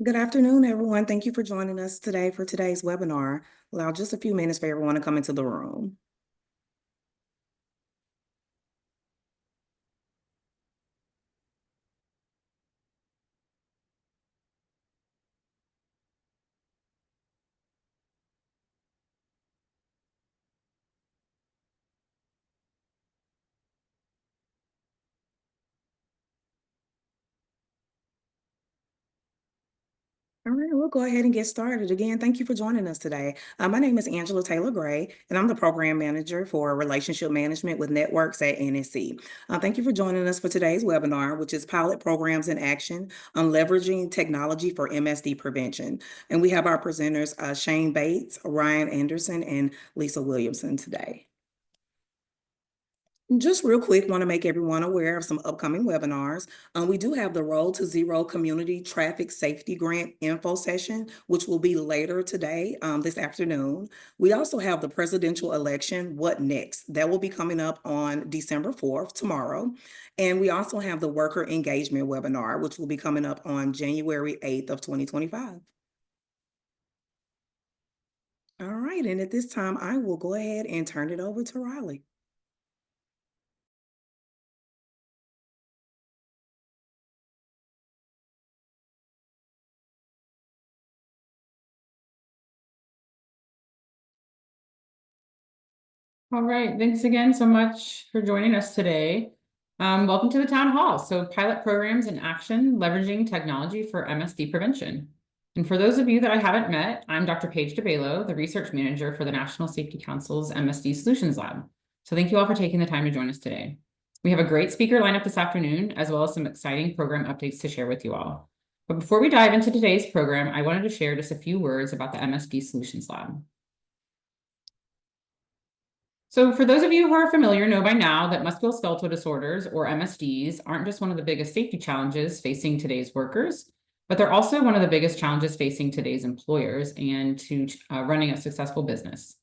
Good afternoon, everyone. Thank you for joining us today for today's webinar. Allow just a few minutes for everyone to come into the room. All right, we'll go ahead and get started. Again, thank you for joining us today. My name is Angela Taylor Gray, and I'm the Program Manager for Relationship Management with Networks at MSD. Thank you for joining us for today's webinar, which is Pilot Programs in Action on Leveraging Technology for MSD Prevention. And we have our presenters, Shane Bates, Ryan Anderson, and Lisa Williamson today. Just real quick, want to make everyone aware of some upcoming webinars. We do have the Road to Zero Community Traffic Safety Grant info session, which will be later today, this afternoon. We also have the presidential election, What Next? That will be coming up on December 4th, tomorrow. And we also have the Worker Engagement webinar, which will be coming up on January 8th of 2025. All right, and at this time, I will go ahead and turn it over to Riley. All right, thanks again so much for joining us today. Welcome to the town hall. So pilot programs in action, leveraging technology for MSD prevention. And for those of you that I haven't met, I'm Dr. Paige DeBelo, the research manager for the National Safety Council's MSD Solutions Lab. So thank you all for taking the time to join us today. We have a great speaker lineup this afternoon, as well as some exciting program updates to share with you all. But before we dive into today's program, I wanted to share just a few words about the MSD Solutions Lab. So for those of you who are familiar, know by now that musculoskeletal disorders, or MSDs, aren't just one of the biggest safety challenges facing today's workers, but they're also one of the biggest challenges facing today's employers and to running a successful business.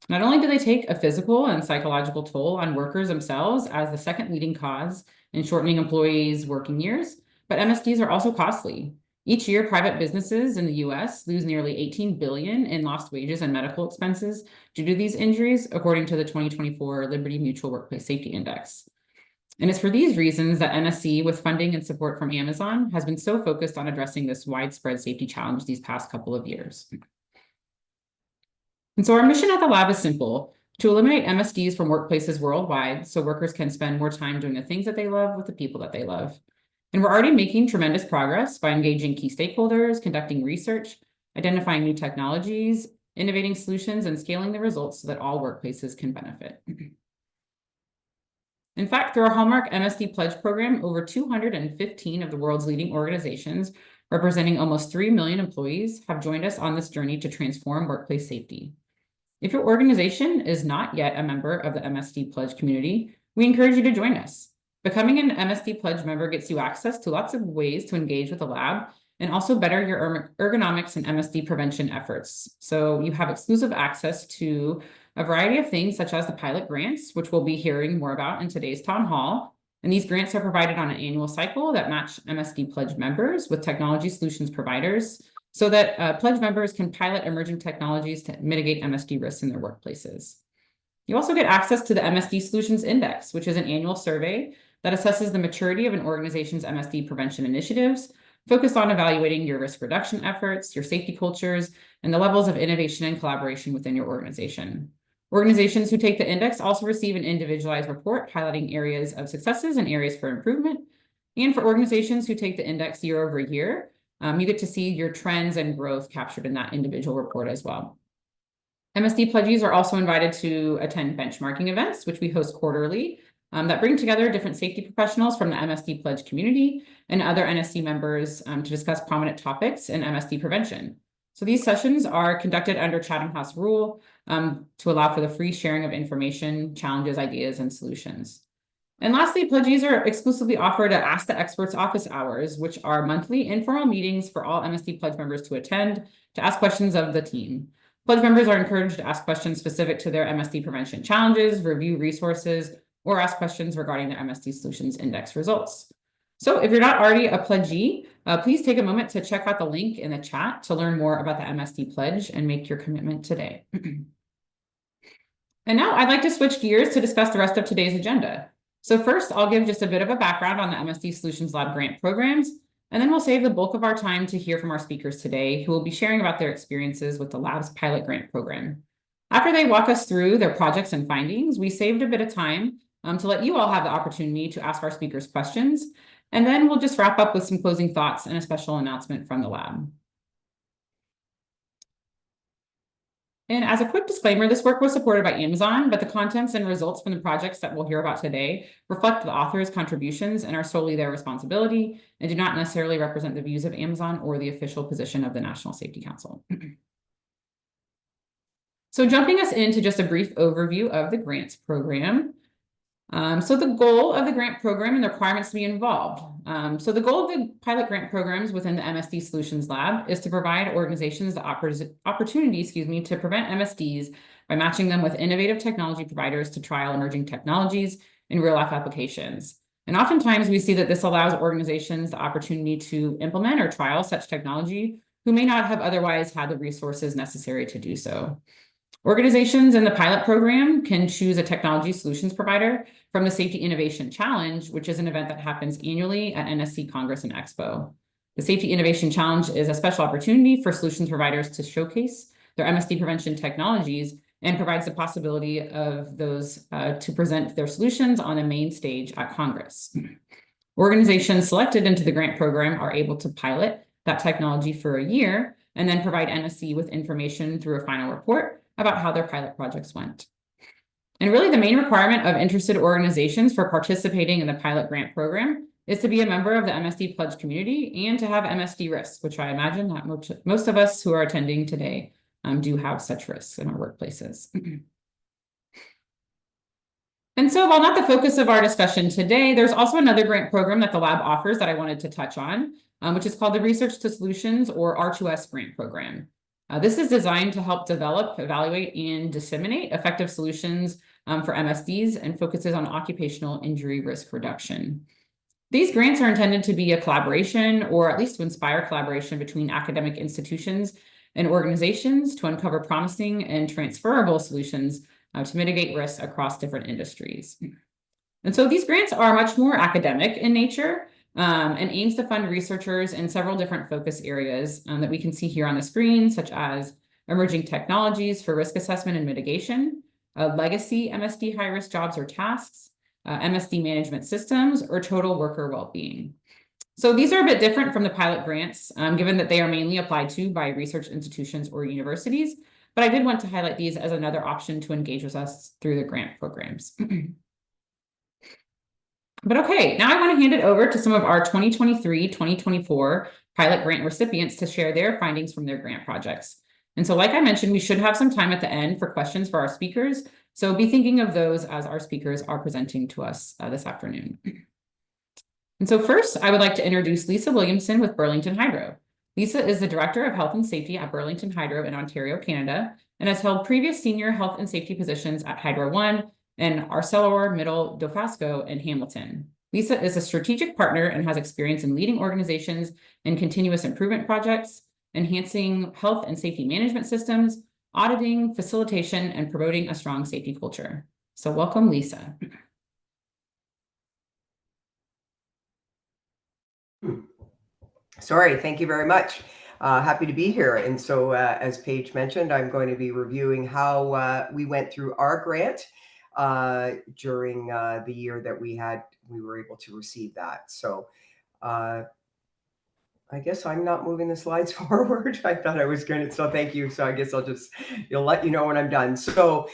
Not only do they take a physical and psychological toll on workers themselves as the second leading cause in shortening employees' working years, but MSDs are also costly. Each year, private businesses in the US lose nearly $18 billion in lost wages and medical expenses due to these injuries, according to the 2024 Liberty Mutual Workplace Safety Index. And it's for these reasons that NSC, with funding and support from Amazon, has been so focused on addressing this widespread safety challenge these past couple of years. And so our mission at the lab is simple: to eliminate MSDs from workplaces worldwide so workers can spend more time doing the things that they love with the people that they love. And we're already making tremendous progress by engaging key stakeholders, conducting research, identifying new technologies, innovating solutions, and scaling the results so that all workplaces can benefit. In fact, through our hallmark MSD Pledge program, over 215 of the world's leading organizations, representing almost 3 million employees, have joined us on this journey to transform workplace safety. If your organization is not yet a member of the MSD Pledge community, we encourage you to join us. Becoming an MSD Pledge member gets you access to lots of ways to engage with the lab and also better your ergonomics and MSD prevention efforts. So you have exclusive access to a variety of things, such as the pilot grants, which we'll be hearing more about in today's town hall. And these grants are provided on an annual cycle that match MSD Pledge members with technology solutions providers so that Pledge members can pilot emerging technologies to mitigate MSD risks in their workplaces. You also get access to the MSD Solutions Index, which is an annual survey that assesses the maturity of an organization's MSD prevention initiatives, focused on evaluating your risk reduction efforts, your safety cultures, and the levels of innovation and collaboration within your organization. Organizations who take the index also receive an individualized report highlighting areas of successes and areas for improvement. And for organizations who take the index year over year, you get to see your trends and growth captured in that individual report as well. MSD pledgees are also invited to attend benchmarking events, which we host quarterly, that bring together different safety professionals from the MSD Pledge community and other NSC members to discuss prominent topics in MSD prevention. So these sessions are conducted under Chatham House rule to allow for the free sharing of information, challenges, ideas, and solutions. And lastly, pledgees are exclusively offered at Ask the Experts office hours, which are monthly informal meetings for all MSD Pledge members to attend to ask questions of the team. Pledge members are encouraged to ask questions specific to their MSD prevention challenges, review resources, or ask questions regarding the MSD Solutions Index results. So if you're not already a pledgee, Please take a moment to check out the link in the chat to learn more about the MSD Pledge and make your commitment today. And now I'd like to switch gears to discuss the rest of today's agenda. So first, I'll give just a bit of a background on the MSD Solutions Lab grant programs, and then we'll save the bulk of our time to hear from our speakers today, who will be sharing about their experiences with the lab's pilot grant program. After they walk us through their projects and findings, we saved a bit of time to let you all have the opportunity to ask our speakers questions, and then we'll just wrap up with some closing thoughts and a special announcement from the lab. And as a quick disclaimer, this work was supported by Amazon, but the contents and results from the projects that we'll hear about today reflect the author's contributions and are solely their responsibility and do not necessarily represent the views of Amazon or the official position of the National Safety Council. So jumping us into just a brief overview of the grants program. So the goal of the grant program and the requirements to be involved. So the goal of the pilot grant programs within the MSD Solutions Lab is to provide organizations the opportunity, to prevent MSDs by matching them with innovative technology providers to trial emerging technologies in real-life applications. And oftentimes we see that this allows organizations the opportunity to implement or trial such technology who may not have otherwise had the resources necessary to do so. Organizations in the pilot program can choose a technology solutions provider from the Safety Innovation Challenge, which is an event that happens annually at NSC Congress and Expo. The Safety Innovation Challenge is a special opportunity for solutions providers to showcase their MSD prevention technologies and provides the possibility of those to present their solutions on the main stage at Congress. Organizations selected into the grant program are able to pilot that technology for a year and then provide NSC with information through a final report about how their pilot projects went. And really the main requirement of interested organizations for participating in the pilot grant program is to be a member of the MSD Pledge community and to have MSD risks, which I imagine that most of us who are attending today do have such risks in our workplaces. And so while not the focus of our discussion today, there's also another grant program that the lab offers that I wanted to touch on, which is called the Research to Solutions or R2S grant program. This is designed to help develop, evaluate, and disseminate effective solutions for MSDs and focuses on occupational injury risk reduction. These grants are intended to be a collaboration or at least to inspire collaboration between academic institutions and organizations to uncover promising and transferable solutions to mitigate risks across different industries. And so these grants are much more academic in nature and aims to fund researchers in several different focus areas that we can see here on the screen, such as emerging technologies for risk assessment and mitigation, legacy MSD high-risk jobs or tasks, MSD management systems, or total worker well-being. So these are a bit different from the pilot grants, given that they are mainly applied to by research institutions or universities, but I did want to highlight these as another option to engage with us through the grant programs. But okay, now I want to hand it over to some of our 2023-2024 pilot grant recipients to share their findings from their grant projects. And so like I mentioned, we should have some time at the end for questions for our speakers. So be thinking of those as our speakers are presenting to us this afternoon. And so first, I would like to introduce Lisa Williamson with Burlington Hydro. Lisa is the Director of Health and Safety at Burlington Hydro in Ontario, Canada, and has held previous senior health and safety positions at Hydro One and ArcelorMittal Dofasco in Hamilton. Lisa is a strategic partner and has experience in leading organizations in continuous improvement projects, enhancing health and safety management systems, auditing, facilitation, and promoting a strong safety culture. So welcome, Lisa. Sorry, thank you very much. Happy to be here. And so as Paige mentioned, I'm going to be reviewing how we went through our grant during the year that we were able to receive that. So I guess I'm not moving the slides forward. I thought I was going to, so thank you. So I guess you'll let you know when I'm done. So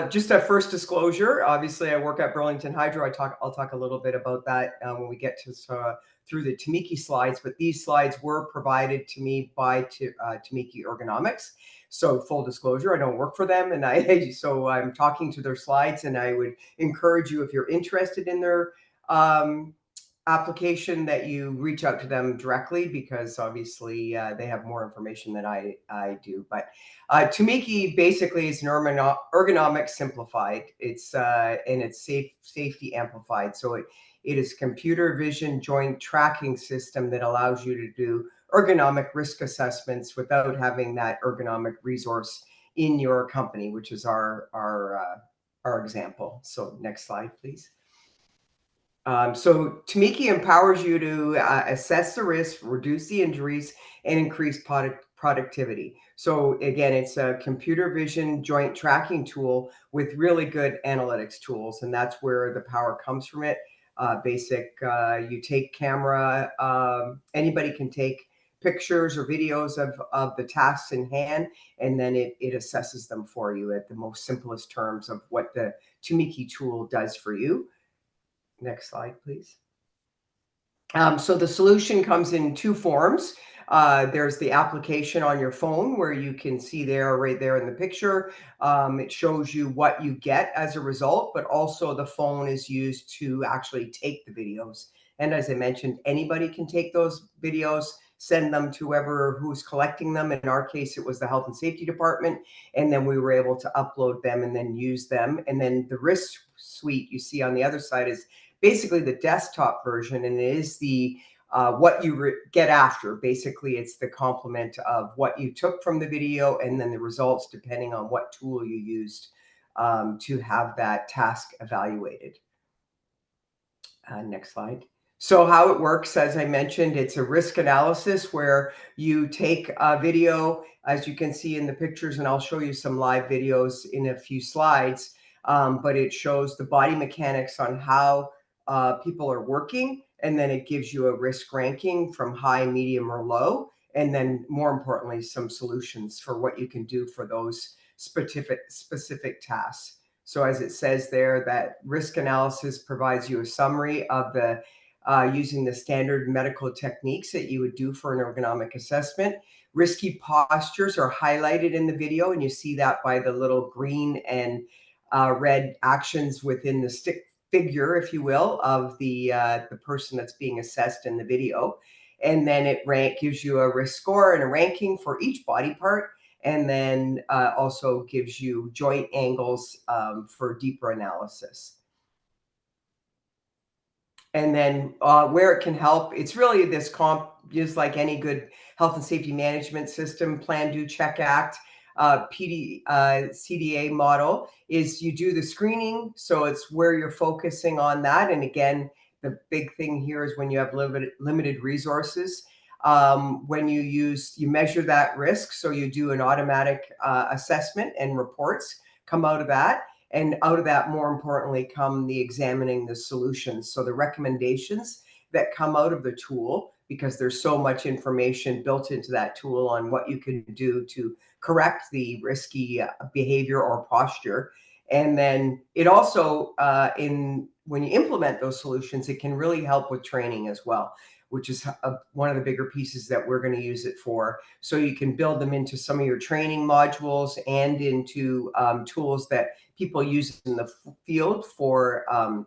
just a first disclosure, obviously I work at Burlington Hydro. I'll talk a little bit about that when we get to through the Tamiki slides, but these slides were provided to me by Tamiki Ergonomics. So full disclosure, I don't work for them, and so I'm talking to their slides, and I would encourage you, if you're interested in their application, that you reach out to them directly, because obviously they have more information than I do. But Tamiki basically is an ergonomics simplified. It's and it's safety amplified. So It is a computer vision joint tracking system that allows you to do ergonomic risk assessments without having that ergonomic resource in your company, which is our example. So next slide, please. So Tamiki empowers you to assess the risk, reduce the injuries, and increase productivity. So again, it's a computer vision joint tracking tool with really good analytics tools, and that's where the power comes from it. You take camera, anybody can take pictures or videos of the tasks in hand, and then it assesses them for you at the most simplest terms of what the Tamiki tool does for you. Next slide, please. So the solution comes in two forms. There's the application on your phone where you can see right there in the picture. It shows you what you get as a result, but also the phone is used to actually take the videos. And as I mentioned, anybody can take those videos, send them to who's collecting them. In our case, it was the health and safety department. And then we were able to upload them and then use them. And then the risk suite you see on the other side is basically the desktop version, and it is the what you get after. Basically, it's the complement of what you took from the video and then the results depending on what tool you used to have that task evaluated. Next slide. So how it works, as I mentioned, it's a risk analysis where you take a video, as you can see in the pictures, and I'll show you some live videos in a few slides, but it shows the body mechanics on how people are working, and then it gives you a risk ranking from high, medium, or low, and then more importantly, some solutions for what you can do for those specific tasks. So as it says there, that risk analysis provides you a summary of the using the standard medical techniques that you would do for an ergonomic assessment. Risky postures are highlighted in the video, and you see that by the little green and red actions within the stick figure, if you will, of the person that's being assessed in the video. And then it gives you a risk score and a ranking for each body part, and then also gives you joint angles for deeper analysis. And then where it can help, it's really this just like any good health and safety management system, plan, do, check, act, CDA model is you do the screening. So it's where you're focusing on that. And again, the big thing here is when you have limited resources, when you measure that risk. So you do an automatic assessment and reports come out of that. And out of that, more importantly, come the examining the solutions. So the recommendations that come out of the tool, because there's so much information built into that tool on what you can do to correct the risky behavior or posture. And then it also, when you implement those solutions, it can really help with training as well, which is one of the bigger pieces that we're going to use it for. So you can build them into some of your training modules and into tools that people use in the field for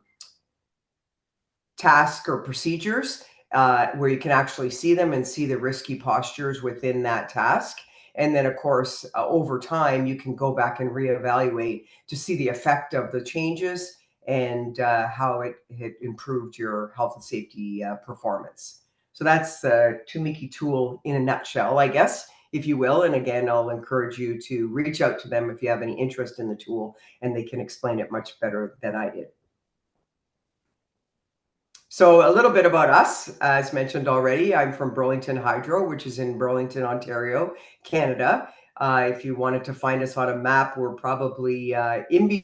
tasks or procedures, where you can actually see them and see the risky postures within that task. And then, of course, over time, you can go back and reevaluate to see the effect of the changes and how it had improved your health and safety performance. So that's the Tamiki tool in a nutshell, I guess, if you will. And again, I'll encourage you to reach out to them if you have any interest in the tool, and they can explain it much better than I did. So a little bit about us, as mentioned already, I'm from Burlington Hydro, which is in Burlington, Ontario, Canada. If you wanted to find us on a map, we're probably in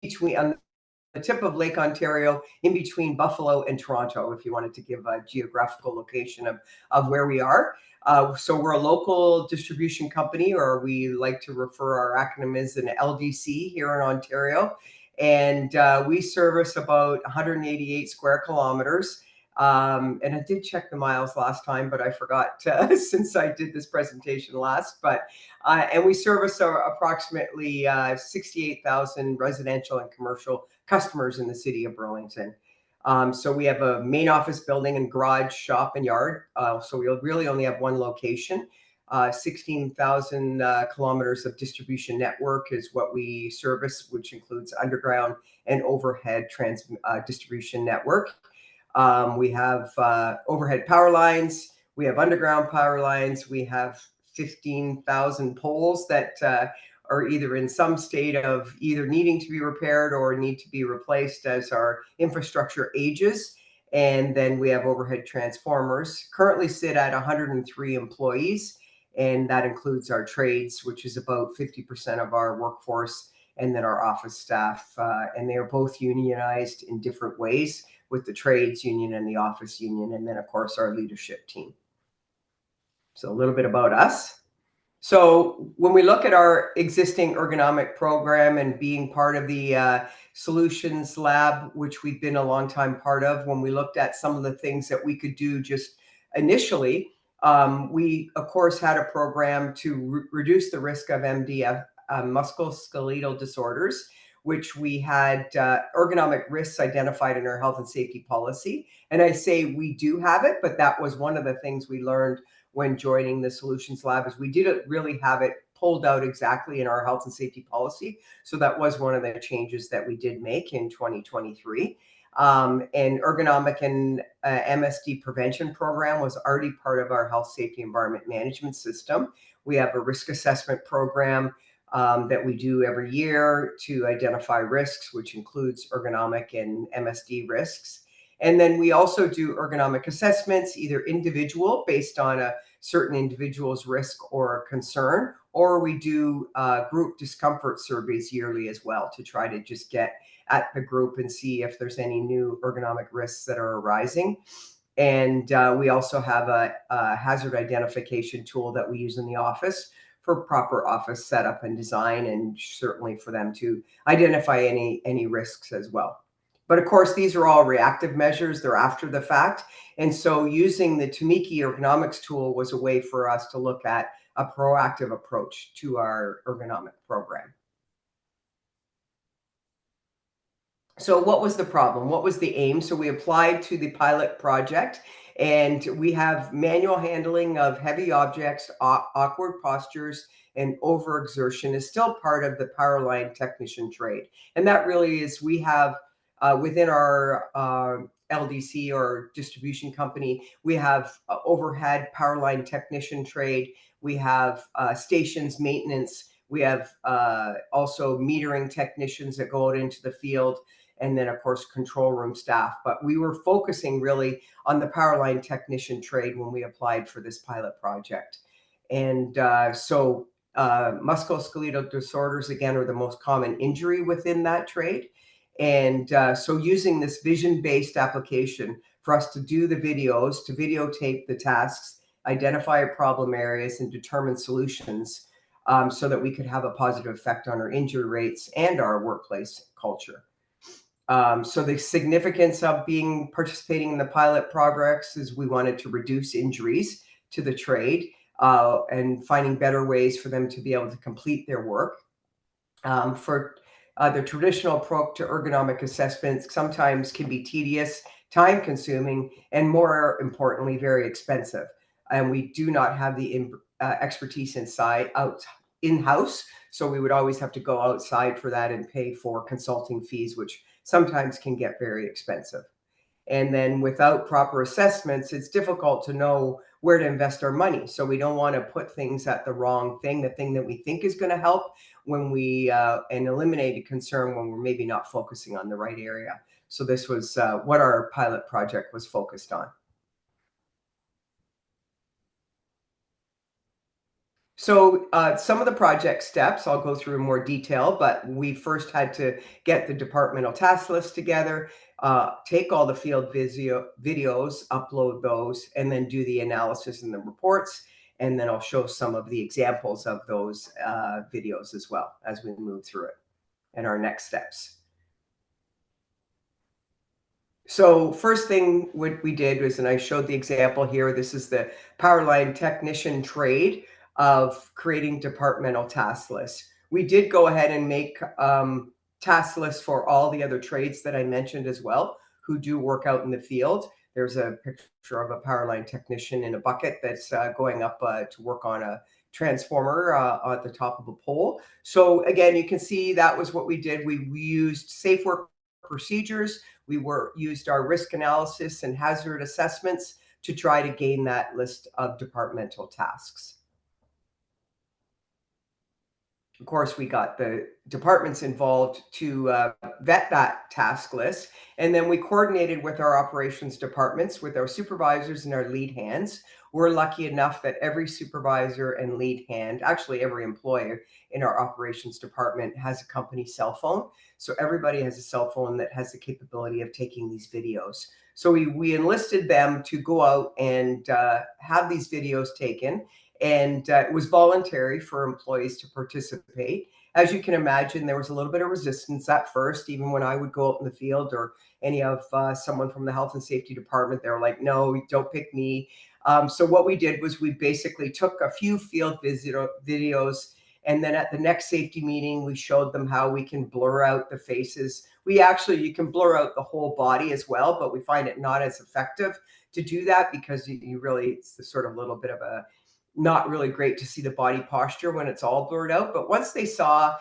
between, on the tip of Lake Ontario, in between Buffalo and Toronto, if you wanted to give a geographical location of where we are. So we're a local distribution company, or we like to refer our acronym as an LDC here in Ontario. And we service about 188 square kilometers. And I did check the miles last time, but I forgot since I did this presentation last. And we service approximately 68,000 residential and commercial customers in the city of Burlington. So we have a main office building and garage, shop, and yard. So we really only have one location. 16,000 kilometers of distribution network is what we service, which includes underground and overhead distribution network. We have overhead power lines. We have underground power lines. We have 15,000 poles that are either in some state of either needing to be repaired or need to be replaced as our infrastructure ages. And then we have overhead transformers, currently sit at 103 employees. And that includes our trades, which is about 50% of our workforce, and then our office staff. And they are both unionized in different ways, with the trades union and the office union, and then of course our leadership team. So a little bit about us. So when we look at our existing ergonomic program and being part of the solutions lab, which we've been a long time part of, when we looked at some of the things that we could do just initially, we of course had a program to reduce the risk of MDF, musculoskeletal disorders, which we had ergonomic risks identified in our health and safety policy. And I say we do have it, but that was one of the things we learned when joining the solutions lab, is we didn't really have it pulled out exactly in our health and safety policy. So that was one of the changes that we did make in 2023. And ergonomic and MSD prevention program was already part of our health, safety, environment management system. We have a risk assessment program that we do every year to identify risks, which includes ergonomic and MSD risks. And then we also do ergonomic assessments, either individual based on a certain individual's risk or concern, or we do group discomfort surveys yearly as well to try to just get at the group and see if there's any new ergonomic risks that are arising. And we also have a hazard identification tool that we use in the office for proper office setup and design, and certainly for them to identify any risks as well. But of course, these are all reactive measures. They're after the fact. And so using the Tamiki ergonomics tool was a way for us to look at a proactive approach to our ergonomic program. So what was the problem? What was the aim? So we applied to the pilot project, and we have manual handling of heavy objects, awkward postures, and overexertion is still part of the power line technician trade. And that really is, we have within our LDC or distribution company, we have overhead power line technician trade. We have stations maintenance. We have also metering technicians that go out into the field, and then of course control room staff. But we were focusing really on the power line technician trade when we applied for this pilot project. And so musculoskeletal disorders, again, are the most common injury within that trade. And so using this vision-based application for us to do the videos, to videotape the tasks, identify problem areas, and determine solutions, so that we could have a positive effect on our injury rates and our workplace culture. So the significance of participating in the pilot projects is we wanted to reduce injuries to the trade and finding better ways for them to be able to complete their work. For the traditional approach to ergonomic assessments sometimes can be tedious, time-consuming, and more importantly, very expensive. And we do not have the expertise in-house, so we would always have to go outside for that and pay for consulting fees, which sometimes can get very expensive. And then without proper assessments, it's difficult to know where to invest our money. So we don't want to put things at the wrong thing, the thing that we think is going to help, when we and eliminate a concern when we're maybe not focusing on the right area. So this was what our pilot project was focused on. So some of the project steps I'll go through in more detail, but we first had to get the departmental task list together, take all the field videos, upload those, and then do the analysis and the reports. And then I'll show some of the examples of those videos as well as we move through it and our next steps. So first thing what we did was, and I showed the example here, this is the power line technician trade of creating departmental task lists. We did go ahead and make task lists for all the other trades that I mentioned as well, who do work out in the field. There's a picture of a power line technician in a bucket that's going up to work on a transformer at the top of a pole. So again, you can see that was what we did. We used safe work procedures. we used our risk analysis and hazard assessments to try to gain that list of departmental tasks. Of course, we got the departments involved to vet that task list. And then we coordinated with our operations departments, with our supervisors and our lead hands. We're lucky enough that every supervisor and lead hand, actually every employee in our operations department, has a company cell phone. So everybody has a cell phone that has the capability of taking these videos. So we enlisted them to go out and have these videos taken. And it was voluntary for employees to participate. As you can imagine, there was a little bit of resistance at first, even when I would go out in the field, or any of someone from the health and safety department. They were like, no, don't pick me. So what we did was we basically took a few field videos, and then at the next safety meeting, we showed them how we can blur out the faces. You can blur out the whole body as well, but we find it not as effective to do that, because it's the sort of little bit of a not really great to see the body posture when it's all blurred out. But once they saw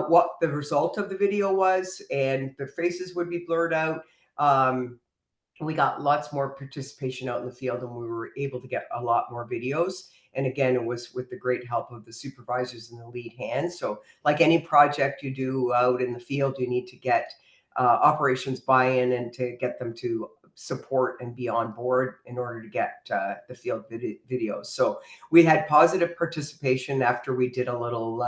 what the result of the video was, and the faces would be blurred out, we got lots more participation out in the field, and we were able to get a lot more videos. And again, it was with the great help of the supervisors and the lead hands. So like any project you do out in the field, you need to get operations buy-in, and to get them to support and be on board in order to get the field videos. So we had positive participation after we did a little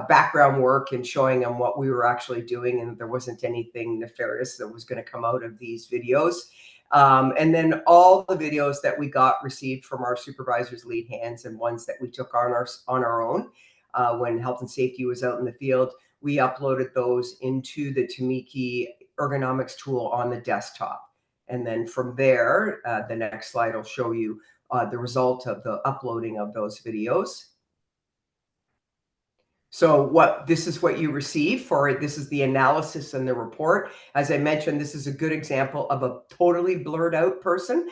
background work and showing them what we were actually doing, and there wasn't anything nefarious that was going to come out of these videos. And then all the videos that we got received from our supervisors, lead hands, and ones that we took on our own when health and safety was out in the field, we uploaded those into the Tamiki ergonomics tool on the desktop. And then from there, the next slide will show you the result of the uploading of those videos. So this is what you receive for it. This is the analysis and the report. As I mentioned, this is a good example of a totally blurred out person.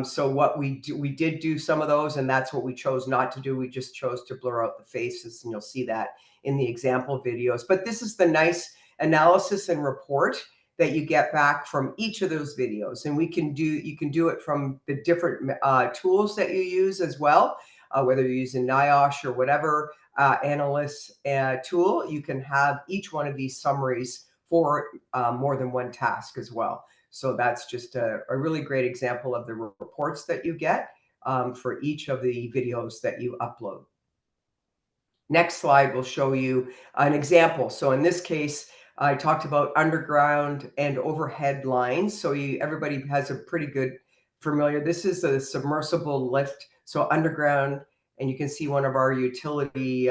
So what we did do some of those, and that's what we chose not to do. We just chose to blur out the faces, and you'll see that in the example videos. But this is the nice analysis and report that you get back from each of those videos. And you can do it from the different tools that you use as well, whether you're using NIOSH or whatever analyst tool. You can have each one of these summaries for more than one task as well. So that's just a really great example of the reports that you get for each of the videos that you upload. Next slide will show you an example. So in this case, I talked about underground and overhead lines. So everybody has a pretty good familiar. This is a submersible lift. So underground, and you can see one of our utility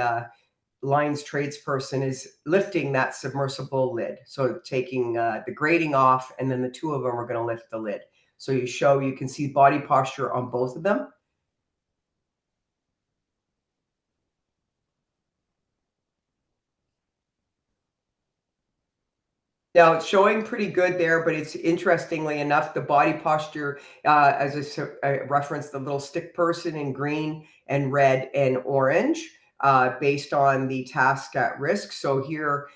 lines tradesperson is lifting that submersible lid. So taking the grating off, and then the two of them are going to lift the lid. So you can see body posture on both of them. Now it's showing pretty good there, but it's interestingly enough, the body posture, as I referenced, the little stick person in green and red and orange, based on the task at risk. So here,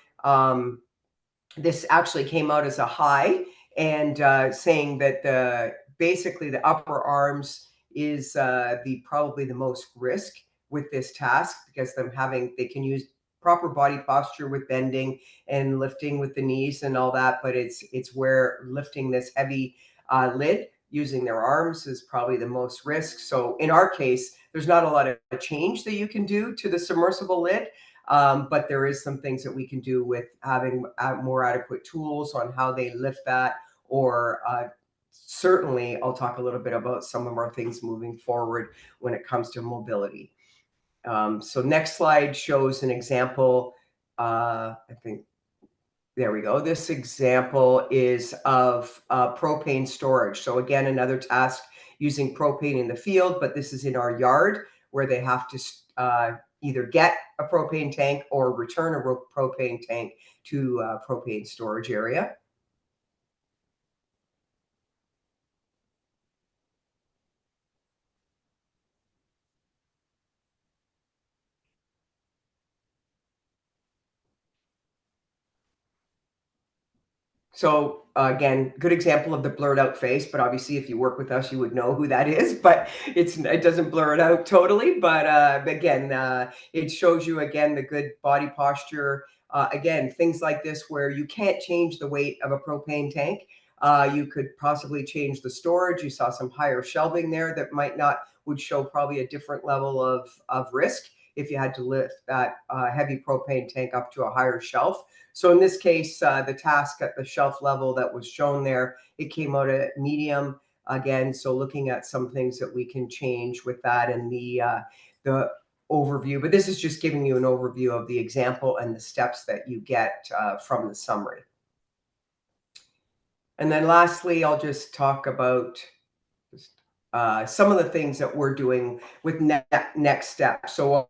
this actually came out as a high, and saying that basically the upper arms is probably the most risk with this task, because they can use proper body posture with bending and lifting with the knees and all that, but it's where lifting this heavy lid using their arms is probably the most risk. So in our case, there's not a lot of change that you can do to the submersible lid. But there is some things that we can do with having more adequate tools on how they lift that, or certainly I'll talk a little bit about some of our things moving forward when it comes to mobility. So next slide shows an example. I think, there we go. This example is of propane storage. So again, another task using propane in the field, but this is in our yard, where they have to either get a propane tank or return a propane tank to a propane storage area. So again, good example of the blurred out face, but obviously if you work with us, you would know who that is, but it doesn't blur it out totally. But again, it shows you again the good body posture. Again, things like this where you can't change the weight of a propane tank. You could possibly change the storage. You saw some higher shelving there that would show probably a different level of risk if you had to lift that heavy propane tank up to a higher shelf. So in this case, the task at the shelf level that was shown there, it came out at medium again. So looking at some things that we can change with that and the overview, but this is just giving you an overview of the example and the steps that you get from the summary. And then lastly, I'll just talk about some of the things that we're doing with next steps. So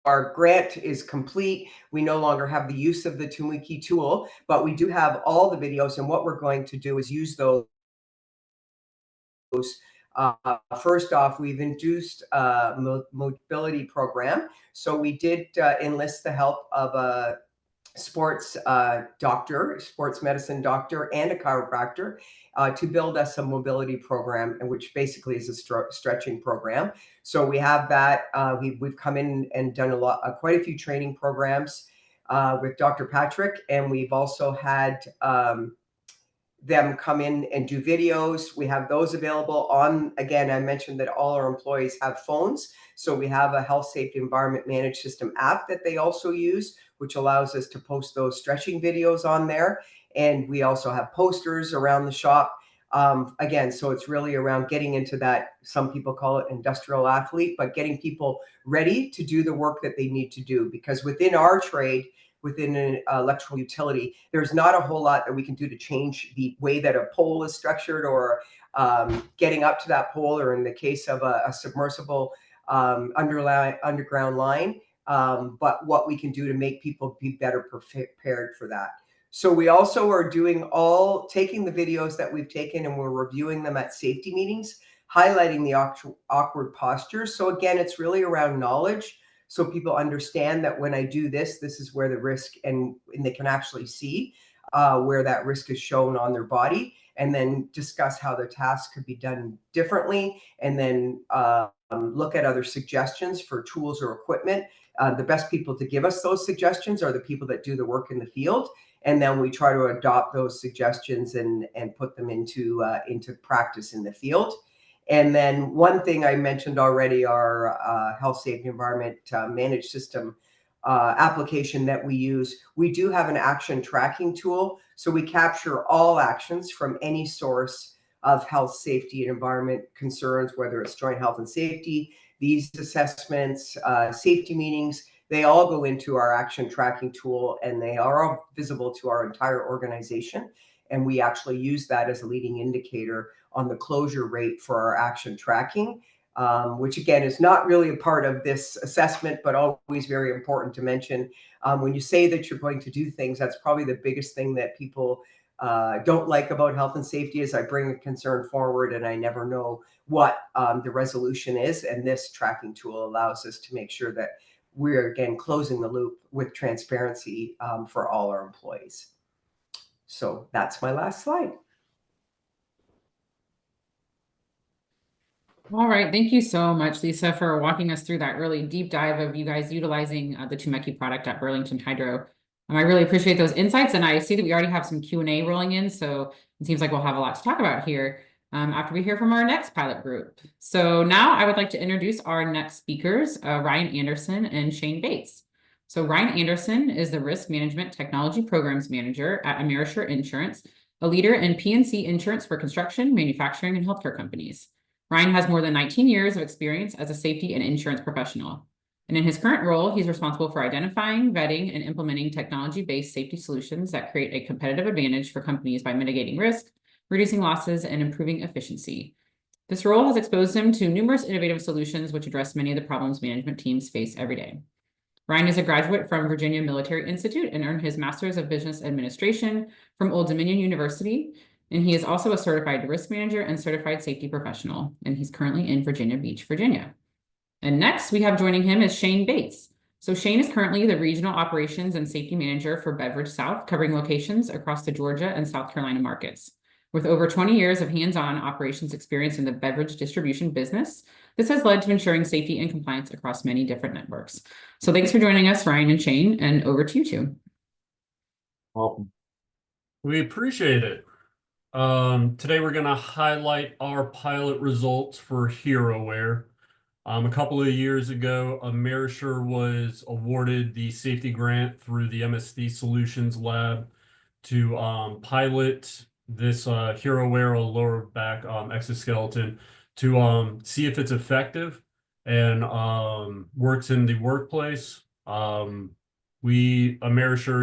our grant is complete. We no longer have the use of the Tumiki tool, but we do have all the videos. And what we're going to do is use those. First off, we've induced a mobility program. So we did enlist the help of a sports doctor, sports medicine doctor, and a chiropractor to build us a mobility program, which basically is a stretching program. So we have that. We've come in and done quite a few training programs with Dr. Patrick, and we've also had them come in and do videos. We have those available on, again, I mentioned that all our employees have phones. So we have a health, safety, environment managed system app that they also use, which allows us to post those stretching videos on there. And we also have posters around the shop. Again, so it's really around getting into that, some people call it industrial athlete, but getting people ready to do the work that they need to do. Because within our trade, within an electrical utility, there's not a whole lot that we can do to change the way that a pole is structured or getting up to that pole, or in the case of a submersible underground line. But what we can do to make people be better prepared for that. So we also are taking the videos that we've taken and we're reviewing them at safety meetings, highlighting the awkward postures. So again, it's really around knowledge. So people understand that when I do this, this is where the risk, and they can actually see where that risk is shown on their body, and then discuss how the task could be done differently, and then look at other suggestions for tools or equipment. The best people to give us those suggestions are the people that do the work in the field. And then we try to adopt those suggestions and put them into practice in the field. And then one thing I mentioned already, our health, safety, environment managed system application that we use. We do have an action tracking tool. So we capture all actions from any source of health, safety, and environment concerns, whether it's joint health and safety, these assessments, safety meetings. They all go into our action tracking tool, and they are all visible to our entire organization. And we actually use that as a leading indicator on the closure rate for our action tracking, which again is not really a part of this assessment, but always very important to mention. When you say that you're going to do things, that's probably the biggest thing that people don't like about health and safety is I bring a concern forward and I never know what the resolution is. And this tracking tool allows us to make sure that we're, again, closing the loop with transparency for all our employees. So that's my last slide. All right. Thank you so much, Lisa, for walking us through that really deep dive of you guys utilizing the Tumeki product at Burlington Hydro. I really appreciate those insights, and I see that we already have some Q&A rolling in, so it seems like we'll have a lot to talk about here after we hear from our next pilot group. So now I would like to introduce our next speakers, Ryan Anderson and Shane Bates. So Ryan Anderson is the Risk Management Technology Programs Manager at Amerisure Insurance, a leader in P&C insurance for construction, manufacturing, and healthcare companies. Ryan has more than 19 years of experience as a safety and insurance professional. And in his current role, he's responsible for identifying, vetting, and implementing technology-based safety solutions that create a competitive advantage for companies by mitigating risk, reducing losses, and improving efficiency. This role has exposed him to numerous innovative solutions which address many of the problems management teams face every day. Ryan is a graduate from Virginia Military Institute and earned his Master's of Business Administration from Old Dominion University. And he is also a certified risk manager and certified safety professional. And he's currently in Virginia Beach, Virginia. And next we have joining him is Shane Bates. So Shane is currently the Regional Operations and Safety Manager for Beverage South, covering locations across the Georgia and South Carolina markets. With over 20 years of hands-on operations experience in the beverage distribution business, this has led to ensuring safety and compliance across many different networks. So thanks for joining us, Ryan and Shane, and over to you two. Welcome. We appreciate it. Today we're going to highlight our pilot results for HeroWare. A couple of years ago, Amerisure was awarded the safety grant through the MSD Solutions Lab to pilot this HeroWare, a lower back exoskeleton, to see if it's effective and works in the workplace. Amerisure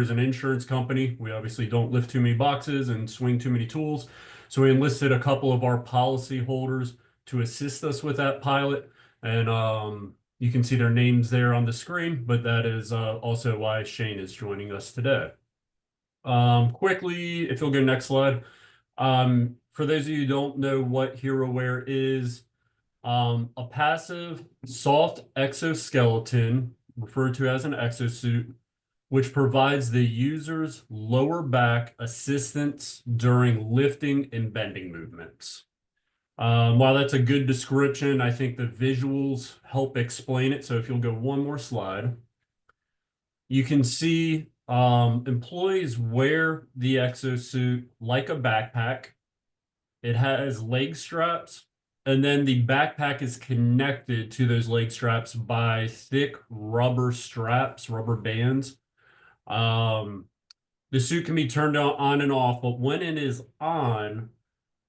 is an insurance company. We obviously don't lift too many boxes and swing too many tools. So we enlisted a couple of our policy holders to assist us with that pilot. And you can see their names there on the screen, but that is also why Shane is joining us today. Quickly, if you'll go next slide. For those of you who don't know what HeroWare is, a passive soft exoskeleton, referred to as an exosuit, which provides the user's lower back assistance during lifting and bending movements. While that's a good description, I think the visuals help explain it. So if you'll go one more slide, you can see employees wear the exosuit like a backpack. It has leg straps, and then the backpack is connected to those leg straps by thick rubber straps, rubber bands. The suit can be turned on and off, but when it is on,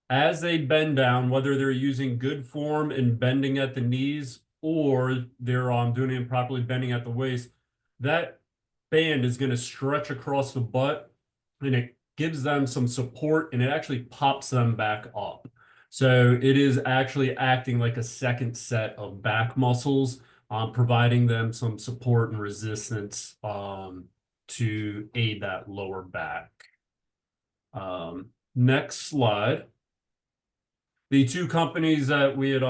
as they bend down, whether they're using good form and bending at the knees or they're doing it improperly, bending at the waist, that band is going to stretch across the butt and it gives them some support and it actually pops them back up. So it is actually acting like a second set of back muscles, providing them some support and resistance to aid that lower back. Next slide. The two companies that we had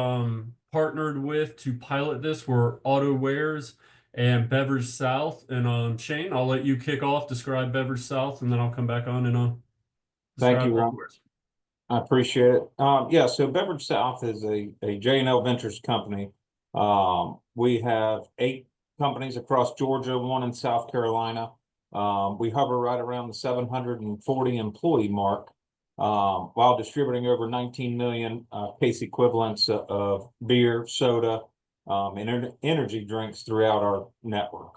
partnered with to pilot this were AutoWares and Beverage South. And Shane, I'll let you kick off, describe Beverage South, and then I'll come back on and Thank you, Ron. I appreciate it. Yeah, so Beverage South is a J&L Ventures company. We have 8 companies across Georgia, 1 in South Carolina. We hover right around the 740 employee mark, while distributing over 19 million case equivalents of beer, soda, and energy drinks throughout our network.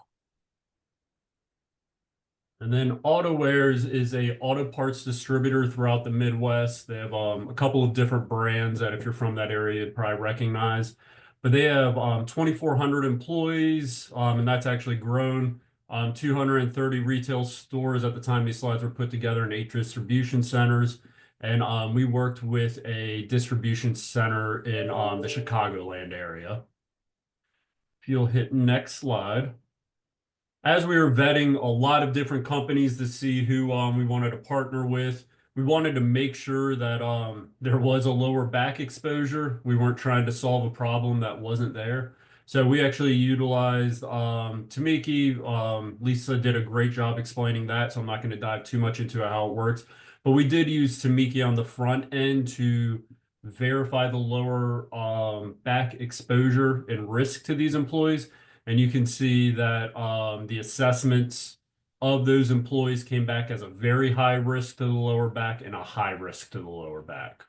And then AutoWares is a auto parts distributor throughout the Midwest. They have a couple of different brands that if you're from that area, you'd probably recognize. But they have 2,400 employees, and that's actually grown. 230 retail stores at the time these slides were put together, and 8 distribution centers. And we worked with a distribution center in the Chicagoland area. If you'll hit next slide. As we were vetting a lot of different companies to see who we wanted to partner with, we wanted to make sure that there was a lower back exposure. We weren't trying to solve a problem that wasn't there. So we actually utilized Tamiki. Lisa did a great job explaining that, so I'm not going to dive too much into how it works. But we did use Tamiki on the front end to verify the lower back exposure and risk to these employees. And you can see that the assessments of those employees came back as a very high risk to the lower back and a high risk to the lower back.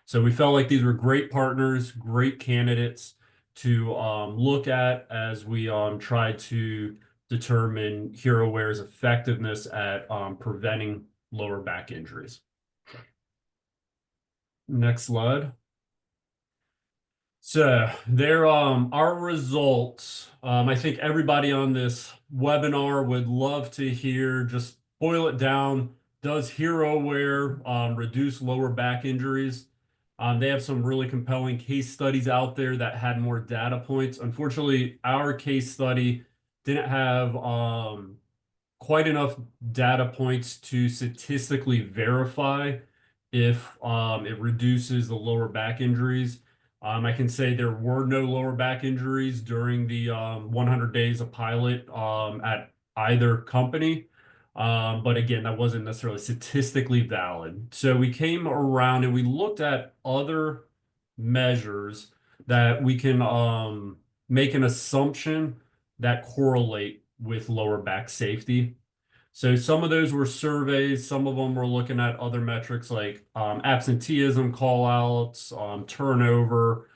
So we felt like these were great partners, great candidates to look at as we tried to determine HeroWare's effectiveness at preventing lower back injuries. Next slide. So there our results. I think everybody on this webinar would love to hear, just boil it down. Does HeroWare reduce lower back injuries? They have some really compelling case studies out there that had more data points. Unfortunately, our case study didn't have quite enough data points to statistically verify if it reduces the lower back injuries. I can say there were no lower back injuries during the 100 days of pilot at either company. But again, that wasn't necessarily statistically valid. So we came around and we looked at other measures that we can make an assumption that correlate with lower back safety. So some of those were surveys, some of them were looking at other metrics like absenteeism, call outs, turnover,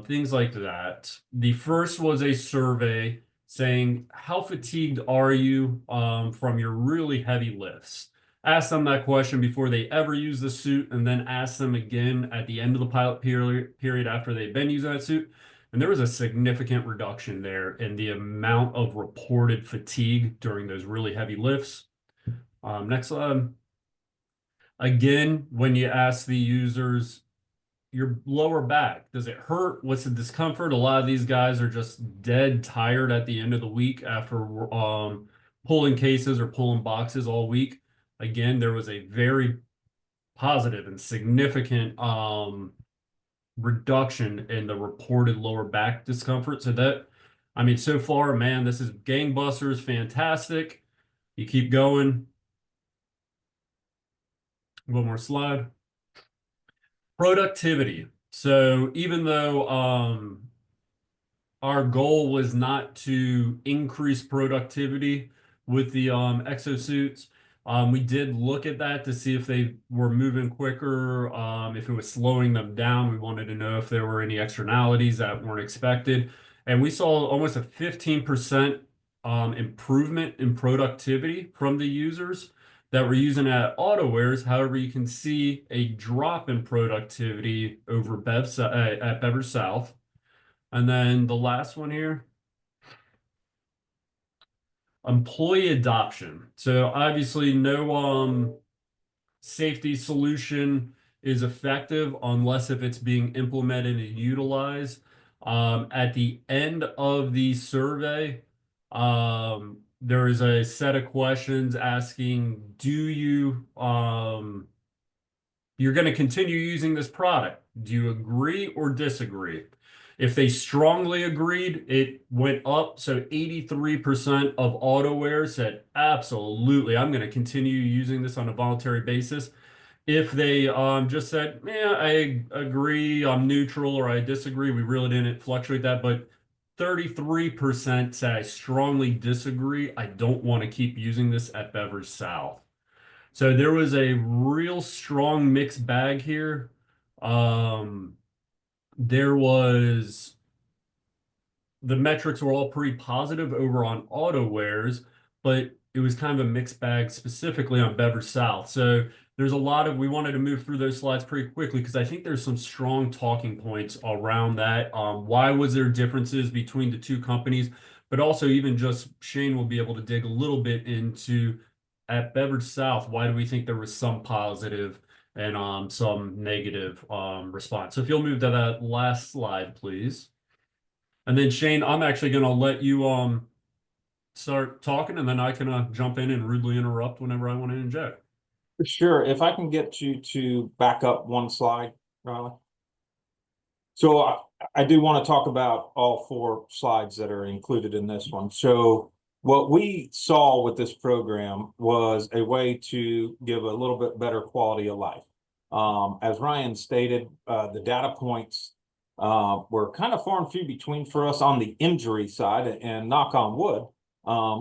things like that. The first was a survey saying, how fatigued are you from your really heavy lifts? Ask them that question before they ever use the suit, and then ask them again at the end of the pilot period after they've been using that suit. And there was a significant reduction there in the amount of reported fatigue during those really heavy lifts. Next slide. Again, when you ask the users, your lower back, does it hurt? What's the discomfort? A lot of these guys are just dead tired at the end of the week after pulling cases or pulling boxes all week. Again, there was a very positive and significant reduction in the reported lower back discomfort. So that, I mean, so far, man, this is gangbusters, fantastic. You keep going. One more slide. Productivity. So even though our goal was not to increase productivity with the exosuits, we did look at that to see if they were moving quicker, if it was slowing them down. We wanted to know if there were any externalities that weren't expected. And we saw almost a 15% improvement in productivity from the users that were using at AutoWares. However, you can see a drop in productivity over at Beverage South. And then the last one here, employee adoption. So obviously no safety solution is effective unless if it's being implemented and utilized. At the end of the survey, there is a set of questions asking, do you you're going to continue using this product? Do you agree or disagree? If they strongly agreed, it went up. So 83% of AutoWare said, absolutely, I'm going to continue using this on a voluntary basis. If they just said, yeah, I agree, I'm neutral, or I disagree, we really didn't fluctuate that. But 33% said, I strongly disagree. I don't want to keep using this at Beverage South. So there was a real strong mixed bag here. There was, the metrics were all pretty positive over on AutoWares, but it was kind of a mixed bag specifically on Beverage South. So there's a lot of, we wanted to move through those slides pretty quickly because I think there's some strong talking points around that. Why was there differences between the two companies? But also even just Shane will be able to dig a little bit into at Beverage South, why do we think there was some positive and some negative response? So if you'll move to that last slide, please. And then Shane, I'm actually going to let you start talking, and then I can jump in and rudely interrupt whenever I want to inject. Sure. If I can get you to back up one slide, Riley. So I do want to talk about all 4 slides that are included in this one. So what we saw with this program was a way to give a little bit better quality of life. As Ryan stated, the data points were kind of far and few between for us on the injury side, and knock on wood,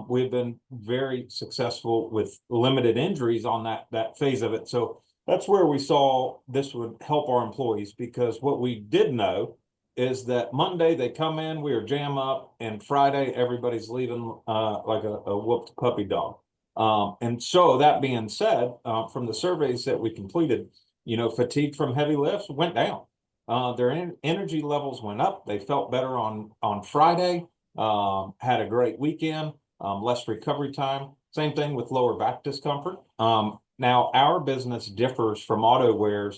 we've been very successful with limited injuries on that phase of it. So that's where we saw this would help our employees, because what we did know is that Monday they come in, we are jam up, and Friday everybody's leaving like a whooped puppy dog. And so that being said, from the surveys that we completed, fatigue from heavy lifts went down. Their energy levels went up. They felt better on Friday, had a great weekend, less recovery time. Same thing with lower back discomfort. Now, our business differs from AutoWares,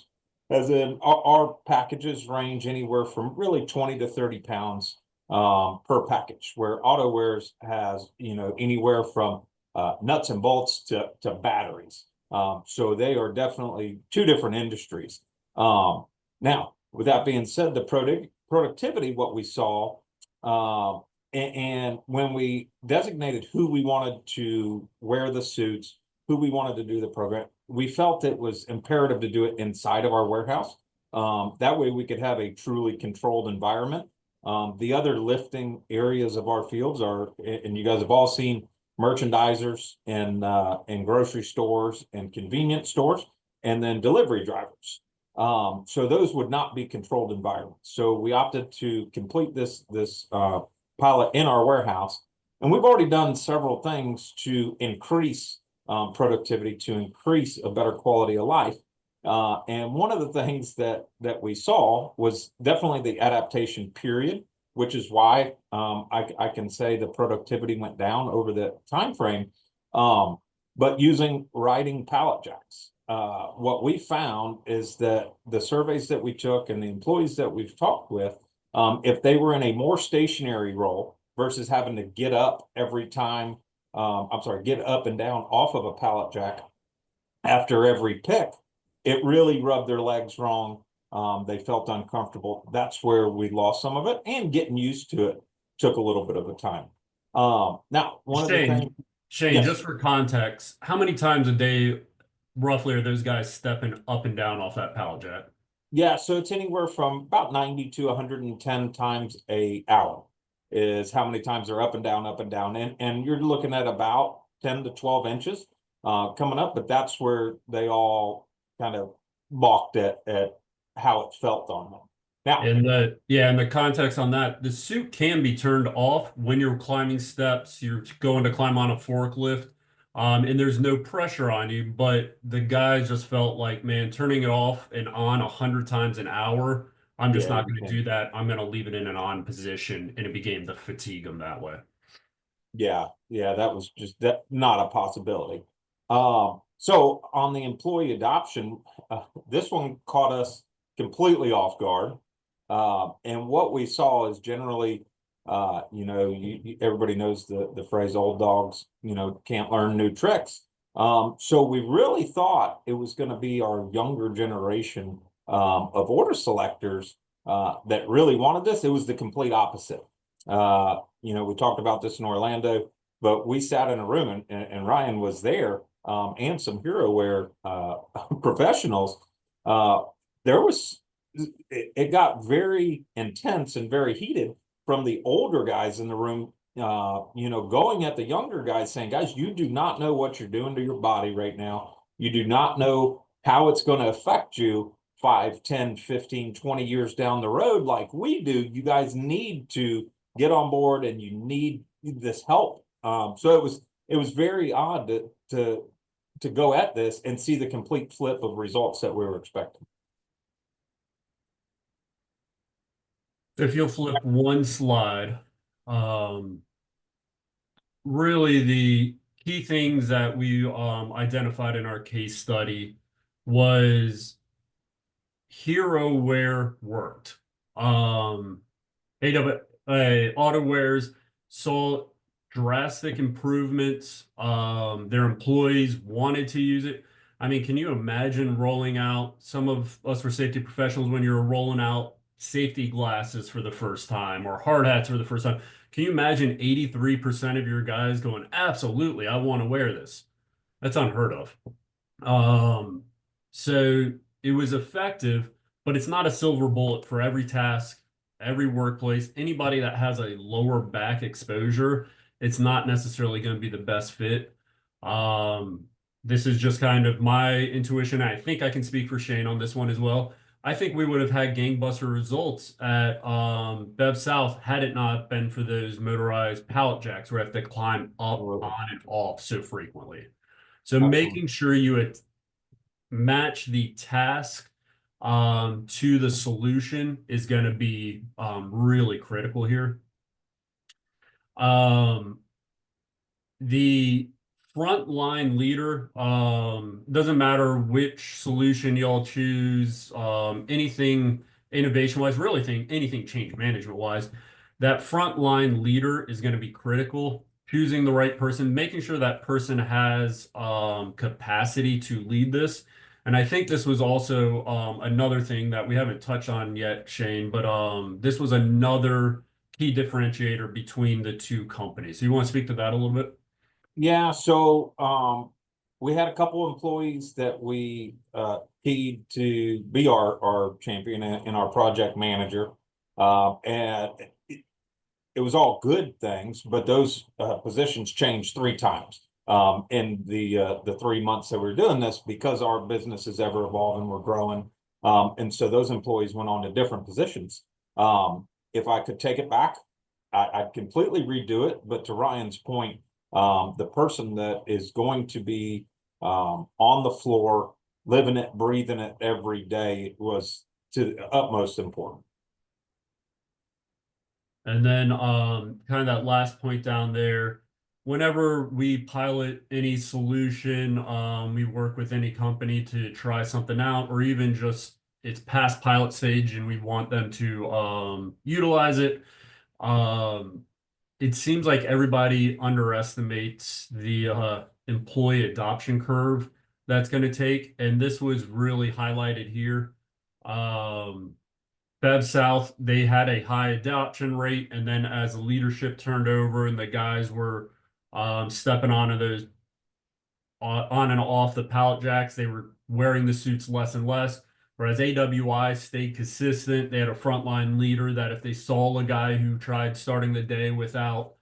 as in our packages range anywhere from really 20 to 30 pounds per package, where AutoWares has, anywhere from nuts and bolts to batteries. So they are definitely 2 different industries. Now, with that being said, the productivity, what we saw, and when we designated who we wanted to wear the suits, who we wanted to do the program, we felt it was imperative to do it inside of our warehouse. That way we could have a truly controlled environment. The other lifting areas of our fields are, and you guys have all seen merchandisers in grocery stores and convenience stores, and then delivery drivers. So those would not be controlled environments. So we opted to complete this pilot in our warehouse, and we've already done several things to increase productivity, to increase a better quality of life. And one of the things that we saw was definitely the adaptation period, which is why I can say the productivity went down over the time frame. But using riding pallet jacks, what we found is that the surveys that we took and the employees that we've talked with, if they were in a more stationary role versus having to get up every time, get up and down off of a pallet jack after every pick, it really rubbed their legs wrong. They felt uncomfortable. That's where we lost some of it, and getting used to it took a little bit of a time. Now, one of the things, Shane, yes. just for context, how many times a day roughly are those guys stepping up and down off that pallet jack? Yeah, so it's anywhere from about 90 to 110 times a hour is how many times they're up and down, and you're looking at about 10 to 12 inches coming up, but that's where they all kind of balked at how it felt on them. Now, And the context on that, the suit can be turned off when you're climbing steps, you're going to climb on a forklift, and there's no pressure on you, but the guys just felt like, man, turning it off and on 100 times an hour, I'm just yeah, not going to do that. I'm going to leave it in an on position, and it became the fatigue them that way. yeah, that was just not a possibility. So on the employee adoption, this one caught us completely off guard. And what we saw is generally, everybody knows the phrase "old dogs, can't learn new tricks." So we really thought it was going to be our younger generation of order selectors that really wanted this. It was the complete opposite. We talked about this in Orlando, but we sat in a room and Ryan was there, and some Hero Wear professionals. It got very intense and very heated from the older guys in the room, going at the younger guys saying, guys, you do not know what you're doing to your body right now. You do not know how it's going to affect you 5, 10, 15, 20 years down the road like we do. You guys need to get on board and you need this help. So it was very odd to go at this and see the complete flip of results that we were expecting. If you'll flip one slide, really the key things that we identified in our case study was Hero Wear worked. AutoWares saw drastic improvements. Their employees wanted to use it. I mean, can you imagine rolling out, some of us were safety professionals, when you're rolling out safety glasses for the first time or hard hats for the first time? Can you imagine 83% of your guys going, absolutely, I want to wear this? That's unheard of. So it was effective, but it's not a silver bullet for every task, every workplace. Anybody that has a lower back exposure, it's not necessarily going to be the best fit. This is just kind of my intuition. I think I can speak for Shane on this one as well. I think we would have had gangbuster results at Bev South had it not been for those motorized pallet jacks where you have to climb up, on, and off so frequently. So making sure you match the task to the solution is going to be really critical here. The frontline leader, doesn't matter which solution y'all choose, anything innovation wise, really anything change management wise, that frontline leader is going to be critical. Choosing the right person, making sure that person has capacity to lead this. And I think this was also another thing that we haven't touched on yet, Shane, but this was another key differentiator between the two companies. So you want to speak to that a little bit? Yeah, so we had a couple of employees that we keyed to be our champion and our project manager. And it was all good things, but those positions changed 3 times in the 3 months that we were doing this, because our business is ever evolving, we're growing. And so those employees went on to different positions. If I could take it back, I'd completely redo it. But to Ryan's point, the person that is going to be on the floor, living it, breathing it every day was to the utmost important. And then kind of that last point down there, whenever we pilot any solution, we work with any company to try something out, or even just it's past pilot stage and we want them to utilize it. It seems like everybody underestimates the employee adoption curve that's going to take, and this was really highlighted here. Bev South, they had a high adoption rate, and then as the leadership turned over and the guys were stepping onto those on and off the pallet jacks, they were wearing the suits less and less. Whereas AWI stayed consistent. They had a frontline leader that if they saw a guy who tried starting the day without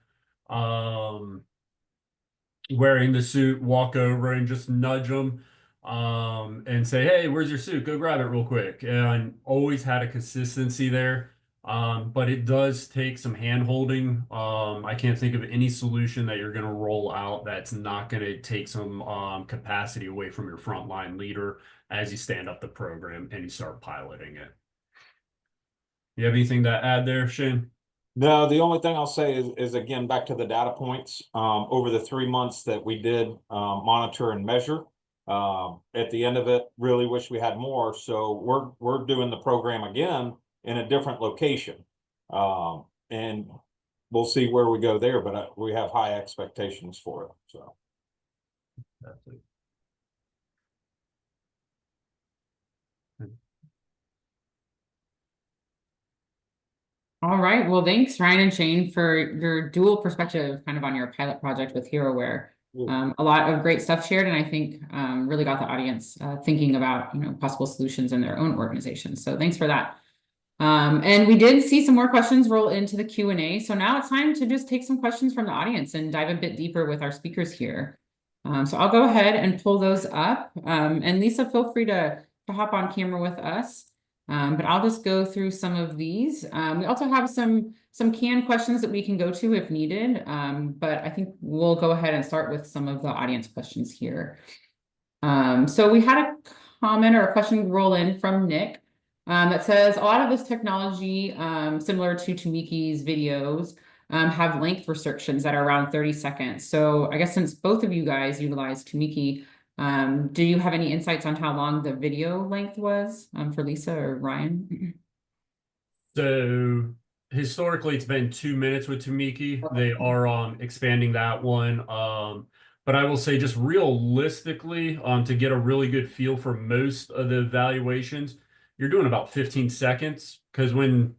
wearing the suit, walk over and just nudge them and say, hey, where's your suit? Go grab it real quick. And always had a consistency there. But it does take some hand holding. I can't think of any solution that you're going to roll out that's not going to take some capacity away from your frontline leader as you stand up the program and you start piloting it. You have anything to add there, Shane? No, the only thing I'll say is again, back to the data points. Over the 3 months that we did monitor and measure, at the end of it, really wish we had more. So we're doing the program again in a different location. And we'll see where we go there, but we have high expectations for it. So. That's it. All right. Well, thanks, Ryan and Shane, for your dual perspective kind of on your pilot project with HeroWare. A lot of great stuff shared, and I think really got the audience thinking about possible solutions in their own organizations. So thanks for that. And we did see some more questions roll into the Q&A. So now it's time to just take some questions from the audience and dive a bit deeper with our speakers here. So I'll go ahead and pull those up. And Lisa, feel free to hop on camera with us. But I'll just go through some of these. We also have some canned questions that we can go to if needed. But I think we'll go ahead and start with some of the audience questions here. So we had a comment or a question roll in from Nick that says, a lot of this technology, similar to Tamiki's videos, have length restrictions that are around 30 seconds. So I guess since both of you guys utilize Tamiki, do you have any insights on how long the video length was for Lisa or Ryan? So historically, it's been 2 minutes with Tamiki. Okay. They are expanding that one. But I will say just realistically, to get a really good feel for most of the evaluations, you're doing about 15 seconds, because when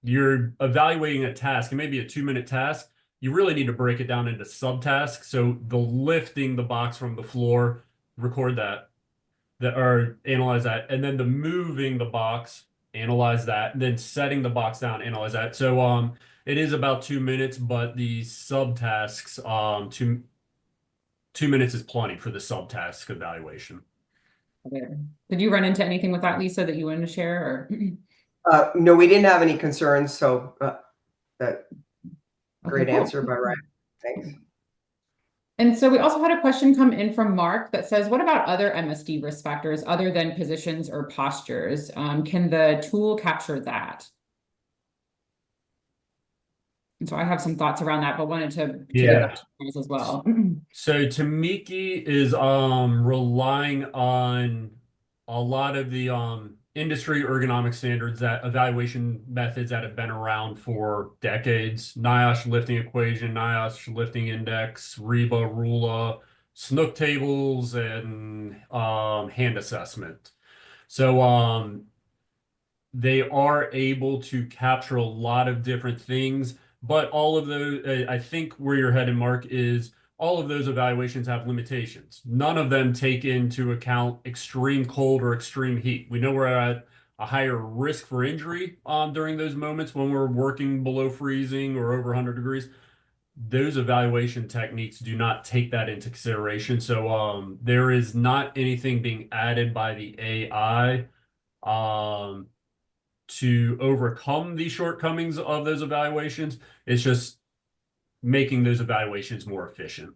you're evaluating a task, it may be a 2-minute task, you really need to break it down into subtasks. So the lifting the box from the floor, record that, or analyze that, and then the moving the box, analyze that, and then setting the box down, analyze that. So it is about 2 minutes, but the subtasks, 2 minutes is plenty for the subtask evaluation. Okay. Did you run into anything with that, Lisa, that you wanted to share? Or no, we didn't have any concerns. So that great cool. answer by Ryan. Thanks. And so we also had a question come in from Mark that says, what about other MSD risk factors other than positions or postures? Can the tool capture that? And so I have some thoughts around that, but wanted to give that to you guys as well. So Tamiki is relying on a lot of the industry ergonomic standards, that evaluation methods that have been around for decades. NIOSH lifting equation, NIOSH lifting index, REBA, RULA, snook tables and hand assessment. So they are able to capture a lot of different things, but all of those, I think where you're headed, Mark, is all of those evaluations have limitations. None of them take into account extreme cold or extreme heat. We know we're at a higher risk for injury during those moments when we're working below freezing or over 100 degrees. Those evaluation techniques do not take that into consideration. So there is not anything being added by the AI to overcome the shortcomings of those evaluations. It's just making those evaluations more efficient.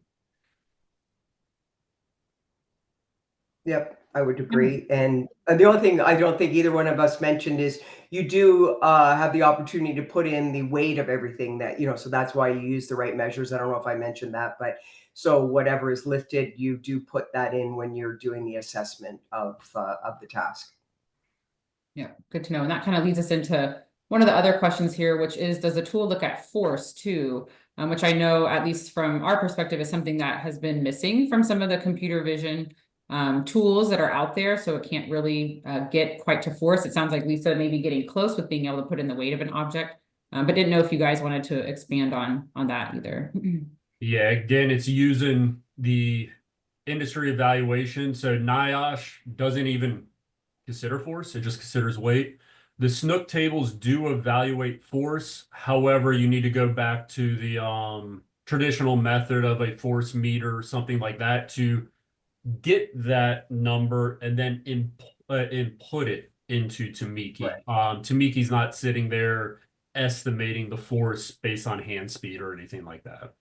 Yep, I would agree. And the only thing I don't think either one of us mentioned is you do have the opportunity to put in the weight of everything that, so that's why you use the right measures. I don't know if I mentioned that, but so whatever is lifted, you do put that in when you're doing the assessment of the task. Yeah, good to know. And that kind of leads us into one of the other questions here, which is, does the tool look at force too? Which I know, at least from our perspective, is something that has been missing from some of the computer vision tools that are out there. So it can't really get quite to force. It sounds like Lisa may be getting close with being able to put in the weight of an object, but didn't know if you guys wanted to expand on that either. Yeah, again, it's using the industry evaluation. So NIOSH doesn't even consider force, it just considers weight. The Snook tables do evaluate force. However, you need to go back to the traditional method of a force meter or something like that to get that number and then input it into Tamiki. Right. Tamiki's not sitting there estimating the force based on hand speed or anything like that.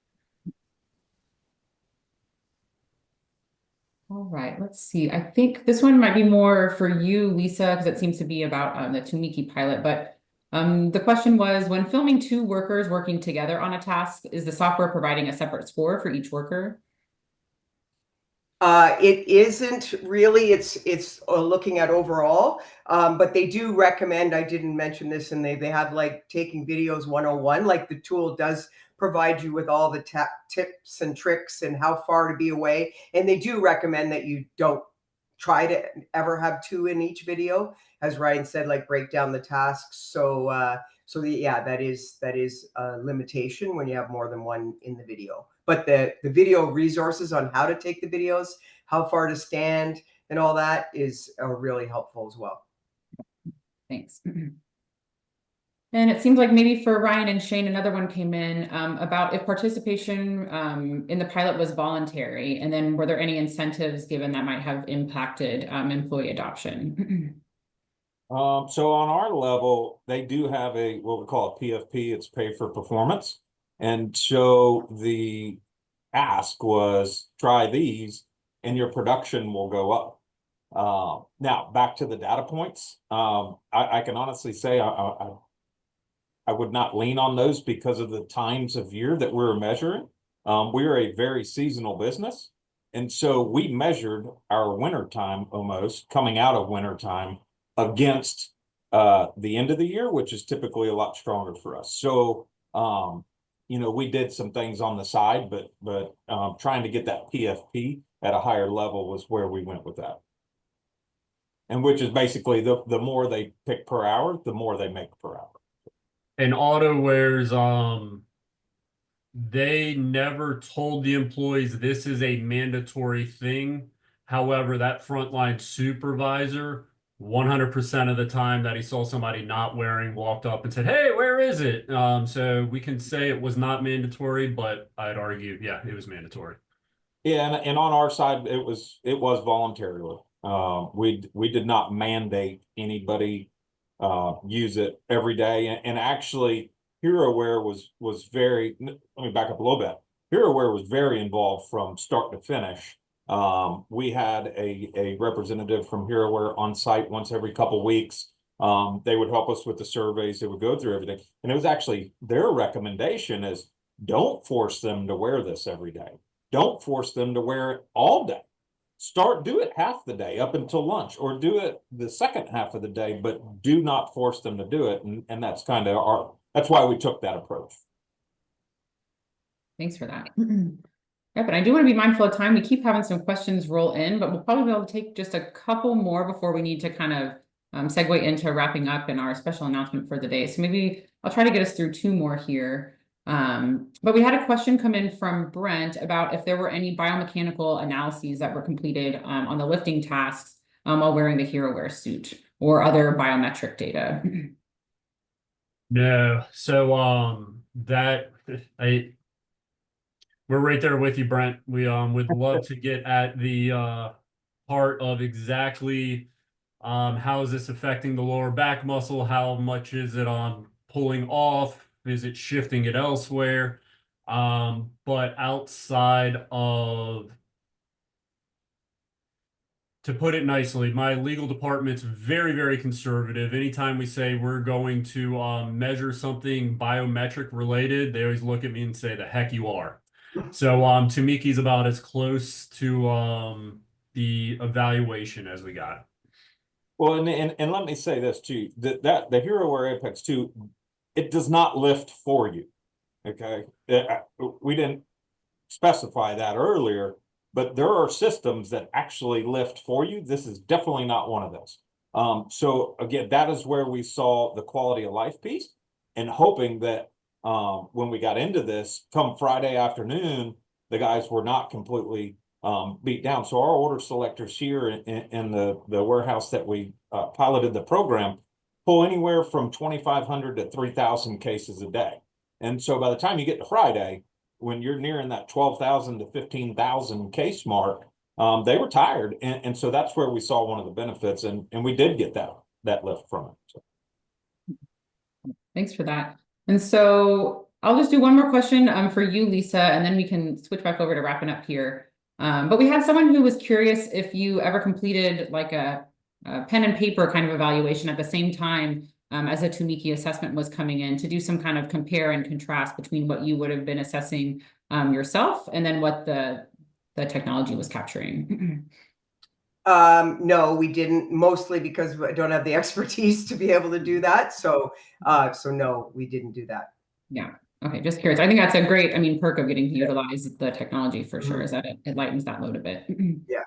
All right, let's see. I think this one might be more for you, Lisa, because it seems to be about the Tamiki pilot. But the question was, when filming two workers working together on a task, is the software providing a separate score for each worker? It isn't really. It's looking at overall, but they do recommend. I didn't mention this, and they have like taking videos 101. Like the tool does provide you with all the tips and tricks and how far to be away, and they do recommend that you don't try to ever have two in each video, as Ryan said, like break down the tasks. Yeah, that is a limitation when you have more than one in the video. But the video resources on how to take the videos, how far to stand, and all that is really helpful as well. Thanks. And it seems like maybe for Ryan and Shane, another one came in about if participation in the pilot was voluntary, and then were there any incentives given that might have impacted employee adoption? So on our level, they do have what we call a PFP, it's pay for performance. And so the ask was try these and your production will go up. Now back to the data points. I can honestly say I would not lean on those because of the times of year that we're measuring. We're a very seasonal business. And so we measured our winter time almost coming out of winter time against the end of the year, which is typically a lot stronger for us. So, we did some things on the side, but trying to get that PFP at a higher level was where we went with that. And which is basically the more they pick per hour, the more they make per hour. And AutoWare's, they never told the employees this is a mandatory thing. However, that frontline supervisor 100% of the time that he saw somebody not wearing, walked up and said, "Hey, where is it?" So we can say it was not mandatory, but I'd argue, yeah, it was mandatory. Yeah, and on our side, it was voluntarily. We did not mandate anybody use it every day, and actually, HeroWare was very. Let me back up a little bit. HeroWare was very involved from start to finish. We had a representative from HeroWare on site once every couple weeks. They would help us with the surveys. They would go through everything. And it was actually their recommendation is don't force them to wear this every day. Don't force them to wear it all day. Do it half the day up until lunch, or do it the second half of the day, but do not force them to do it. And that's kind of that's why we took that approach. Thanks for that. Yeah, but I do want to be mindful of time. We keep having some questions roll in, but we'll probably be able to take just a couple more before we need to kind of segue into wrapping up in our special announcement for the day. So maybe I'll try to get us through two more here. But we had a question come in from Brent about if there were any biomechanical analyses that were completed on the lifting tasks while wearing the HeroWear suit or other biometric data. No, so we're right there with you, Brent. We would love to get at the part of exactly how is this affecting the lower back muscle? How much is it pulling off? Is it shifting it elsewhere? But outside of, to put it nicely, my legal department's very, very conservative. Anytime we say we're going to measure something biometric related, they always look at me and say, "The heck you are." So Tamiki's about as close to the evaluation as we got. Well, and let me say this too, that the HeroWear Apex 2, it does not lift for you. Okay. We didn't specify that earlier, but there are systems that actually lift for you. This is definitely not one of those. So again, that is where we saw the quality of life piece, and hoping that when we got into this, come Friday afternoon, the guys were not completely beat down. So our order selectors here in the warehouse that we piloted the program pull anywhere from 2,500 to 3,000 cases a day. And so by the time you get to Friday, when you're nearing that 12,000 to 15,000 case mark, they were tired. And so that's where we saw one of the benefits, and we did get that lift from it. So. Thanks for that. And so I'll just do one more question for you, Lisa, and then we can switch back over to wrapping up here. But we had someone who was curious if you ever completed like a pen and paper kind of evaluation at the same time as a Tumiki assessment was coming in, to do some kind of compare and contrast between what you would have been assessing yourself and then what the technology was capturing. No, we didn't, mostly because I don't have the expertise to be able to do that. So no, we didn't do that. Yeah. Okay. Just curious. I think that's a great, perk of getting to utilize the technology for sure, is that it lightens that load a bit. Yeah.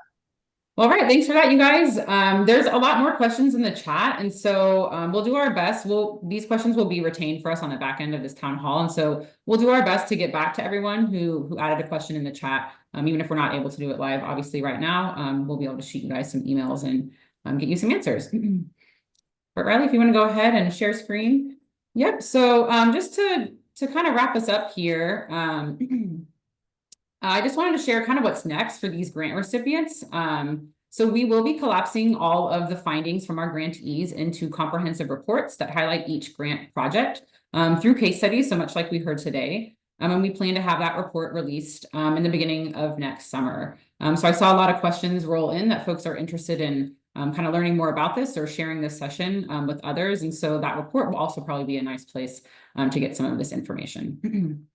Well, all right. Thanks for that, you guys. There's a lot more questions in the chat. And so we'll do our best. These questions will be retained for us on the back end of this town hall. And so we'll do our best to get back to everyone who added a question in the chat. Even if we're not able to do it live, obviously right now, we'll be able to shoot you guys some emails and get you some answers. But Riley, if you want to go ahead and share screen. Yep. So just to kind of wrap us up here, I just wanted to share kind of what's next for these grant recipients. So we will be collapsing all of the findings from our grantees into comprehensive reports that highlight each grant project through case studies, so much like we heard today. And we plan to have that report released in the beginning of next summer. So I saw a lot of questions roll in that folks are interested in kind of learning more about this or sharing this session with others. And so that report will also probably be a nice place to get some of this information.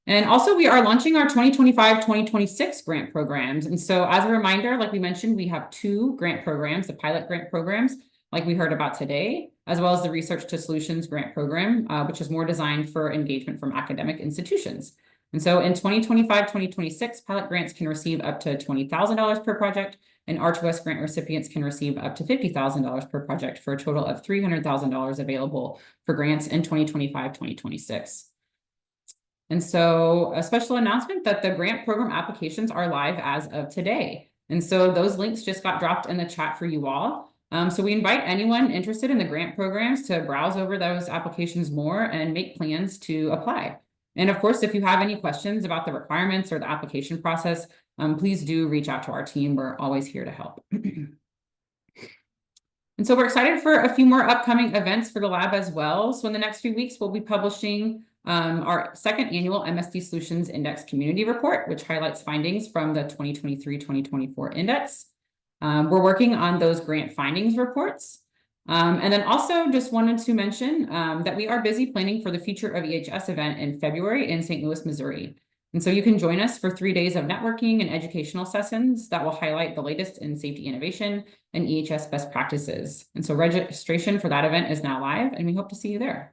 And also we are launching our 2025-2026 grant programs. And so as a reminder, like we mentioned, we have 2 grant programs, the pilot grant programs, like we heard about today, as well as the Research to Solutions grant program, which is more designed for engagement from academic institutions. And so in 2025-2026, pilot grants can receive up to $20,000 per project, and R2S grant recipients can receive up to $50,000 per project, for a total of $300,000 available for grants in 2025-2026. And so a special announcement that the grant program applications are live as of today. And so those links just got dropped in the chat for you all. So we invite anyone interested in the grant programs to browse over those applications more and make plans to apply. And of course, if you have any questions about the requirements or the application process, please do reach out to our team. We're always here to help. And so we're excited for a few more upcoming events for the lab as well. So in the next few weeks, we'll be publishing our 2nd annual MSD Solutions Index Community Report, which highlights findings from the 2023-2024 index. We're working on those grant findings reports. And then also just wanted to mention that we are busy planning for the Future of EHS event in February in St. Louis, Missouri. And so you can join us for 3 days of networking and educational sessions that will highlight the latest in safety innovation and EHS best practices. And so registration for that event is now live, and we hope to see you there.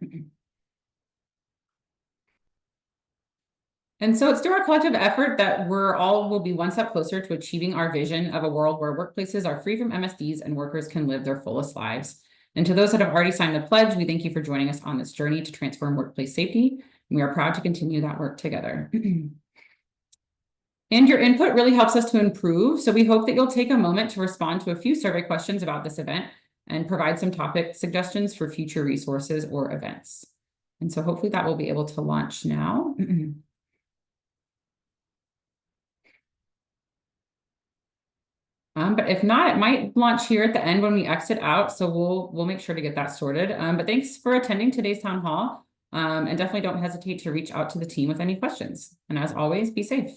And so it's through our collective effort that will be one step closer to achieving our vision of a world where workplaces are free from MSDs and workers can live their fullest lives. And to those that have already signed the pledge, we thank you for joining us on this journey to transform workplace safety. And we are proud to continue that work together. And your input really helps us to improve. So we hope that you'll take a moment to respond to a few survey questions about this event and provide some topic suggestions for future resources or events. And so hopefully that will be able to launch now. But if not, it might launch here at the end when we exit out. So we'll make sure to get that sorted. But thanks for attending today's town hall. And definitely don't hesitate to reach out to the team with any questions. And as always, be safe.